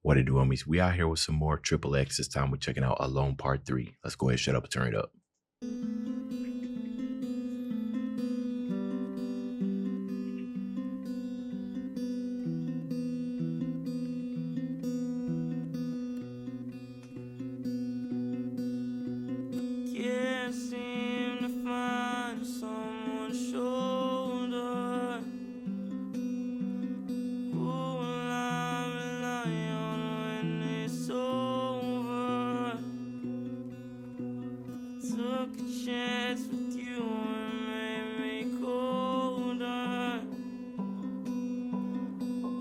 What it do, homies? We out here with some more Triple X. This time we're checking out Alone Part 3. Let's go ahead, shut up, and turn it up. Can't seem to find someone's shoulder. Who will I rely on when it's over? Took a chance with you and made me colder.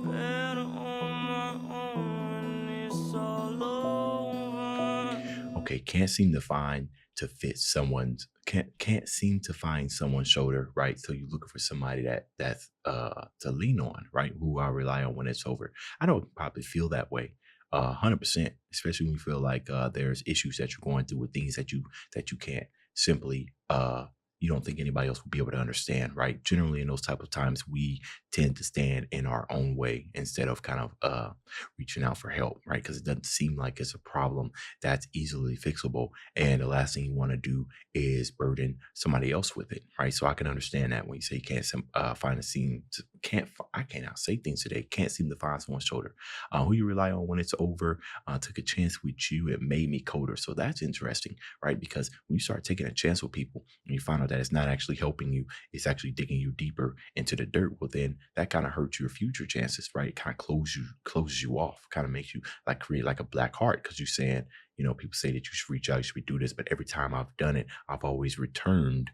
Better on my own when it's all over. Okay, can't seem to find to fit someone's can't seem to find someone's shoulder, right? So you're looking for somebody that's to lean on, right? Who I rely on when it's over. I don't probably feel that way. 100%, especially when you feel like there's issues that you're going through with things that you can't simply you don't think anybody else will be able to understand, right? Generally, in those type of times, we tend to stand in our own way instead of kind of reaching out for help, right? Because it doesn't seem like it's a problem that's easily fixable, and the last thing you want to do is burden somebody else with it, right? So I can understand that when you say you can't find a scene, I cannot say things today. Can't seem to find someone's shoulder. Who you rely on when it's over. Took a chance with you. It made me colder. So that's interesting, right? Because when you start taking a chance with people and you find out that it's not actually helping you, it's actually digging you deeper into the dirt, well, then that kind of hurts your future chances, right? It kind of closes you off, kind of makes you like create like a black heart, because you're saying, people say that you should reach out, you should do this, but every time I've done it, I've always returned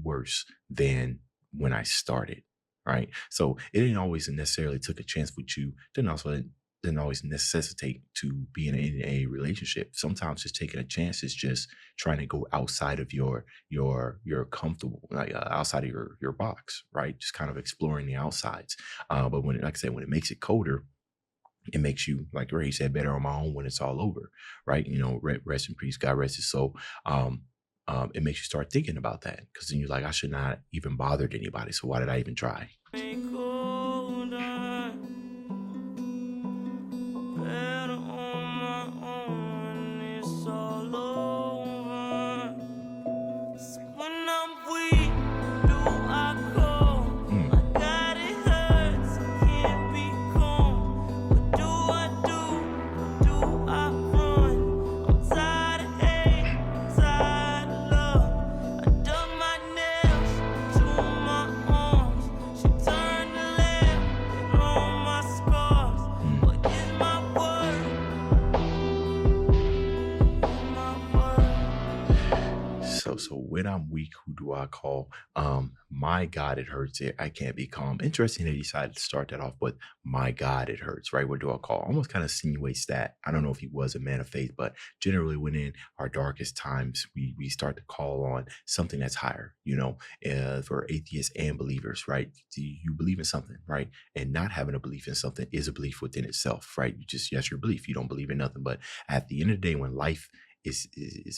worse than when I started, right? So it didn't always necessarily took a chance with you. Didn't always necessitate to be in a relationship. Sometimes just taking a chance is just trying to go outside of your comfortable, like outside of your box, right? Just kind of exploring the outsides. But when, like I said, when it makes it colder, it makes you, like Ray said, better on my own when it's all over, right? Rest in peace, God rest his soul. It makes you start thinking about that, because then you're like, I should not even bothered anybody. So why did I even try? Me colder. Better on my own when it's all over. So when I'm weak, do I call? My God, it hurts, I can't be calm. What do I do? Do I run? I'm tired of hate, tired of love. I dug my nails to my arms. She turned the lamp and all my scars. What is my word? My word. So when I'm weak, who do I call? My God, it hurts. I can't be calm. Interesting they decided to start that off, but my God, it hurts, right? What do I call? Almost kind of insinuates that. I don't know if he was a man of faith, but generally when in our darkest times, we start to call on something that's higher, for atheists and believers, right? You believe in something, right? And not having a belief in something is a belief within itself, right? Yes, your belief. You don't believe in nothing. But at the end of the day, when life is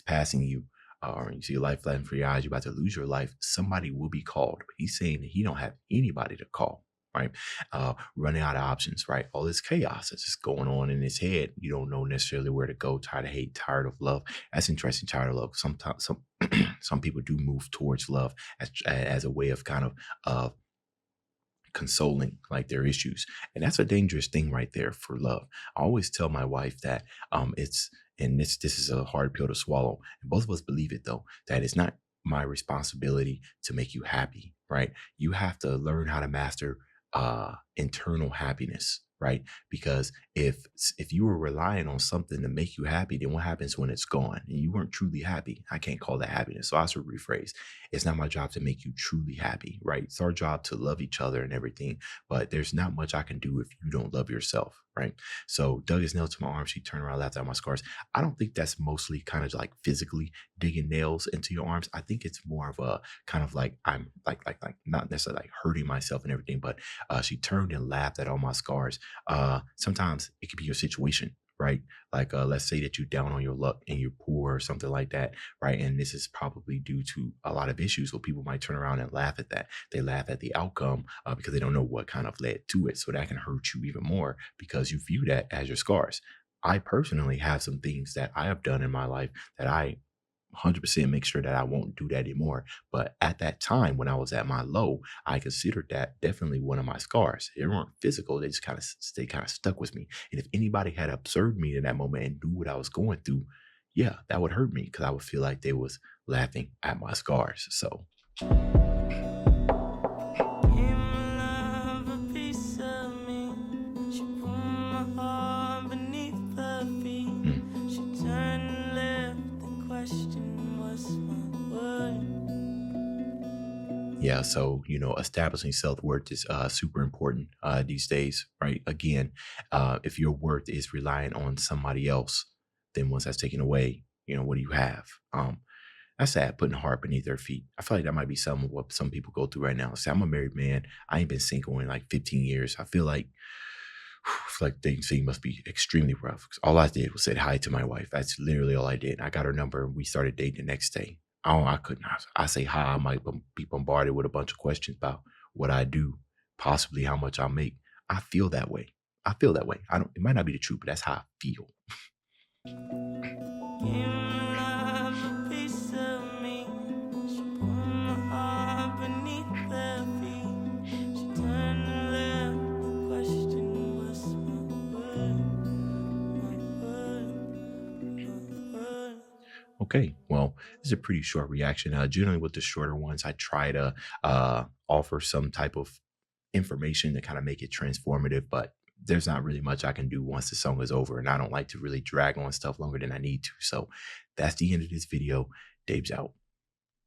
passing you, or you see your life flattened for your eyes, you're about to lose your life, somebody will be called. But he's saying that he don't have anybody to call, right? Running out of options, right? All this chaos that's just going on in his head. You don't know necessarily where to go. Tired of hate, tired of love. That's interesting. Tired of love. Sometimes some people do move towards love as a way of kind of consoling like their issues, and that's a dangerous thing right there for love. I always tell my wife that this is a hard pill to swallow, and both of us believe it though, that it's not my responsibility to make you happy, right? You have to learn how to master internal happiness, right? Because if you were relying on something to make you happy, then what happens when it's gone and you weren't truly happy? I can't call that happiness. So I should rephrase. It's not my job to make you truly happy, right? It's our job to love each other and everything, but there's not much I can do if you don't love yourself, right? So dug his nails to my arm. She turned around, laughed at my scars. I don't think that's mostly kind of like physically digging nails into your arms. I think it's more of a kind of like I'm like not necessarily like hurting myself and everything, but she turned and laughed at all my scars. Sometimes it could be your situation, right? Like, let's say that you're down on your luck and you're poor or something like that, right? And this is probably due to a lot of issues. So people might turn around and laugh at that. They laugh at the outcome because they don't know what kind of led to it. So that can hurt you even more because you view that as your scars. I personally have some things that I have done in my life that I 100% make sure that I won't do that anymore. But at that time, when I was at my low, I considered that definitely one of my scars. They weren't physical; they just kind of they kind of stuck with me. And if anybody had observed me in that moment and knew what I was going through, yeah, that would hurt me because I would feel like they was laughing at my scars. So, Give my love a piece of me. She put my heart beneath her feet. mm, She turned and left. The question was my word. yeah, so establishing self worth is super important these days, right? Again, if your worth is relying on somebody else, then once that's taken away, what do you have? That's sad, putting heart beneath their feet. I feel like that might be some of what some people go through right now. See, I'm a married man. I ain't been single in like 15 years. I feel like dating scene must be extremely rough. 'Cause all I did was said hi to my wife. That's literally all I did. I got her number and we started dating the next day. I couldn't. I say hi. I might be bombarded with a bunch of questions about what I do, possibly how much I make. I feel that way. I feel that way. I don't. It might not be the truth, but that's how I feel. Give my love a piece of me. She put my heart beneath her feet. She turned and left. The question was my word. Okay, well, this is a pretty short reaction. Generally, with the shorter ones, I try to offer some type of information to kind of make it transformative, but there's not really much I can do once the song is over, and I don't like to really drag on stuff longer than I need to. So that's the end of this video. Dave's out.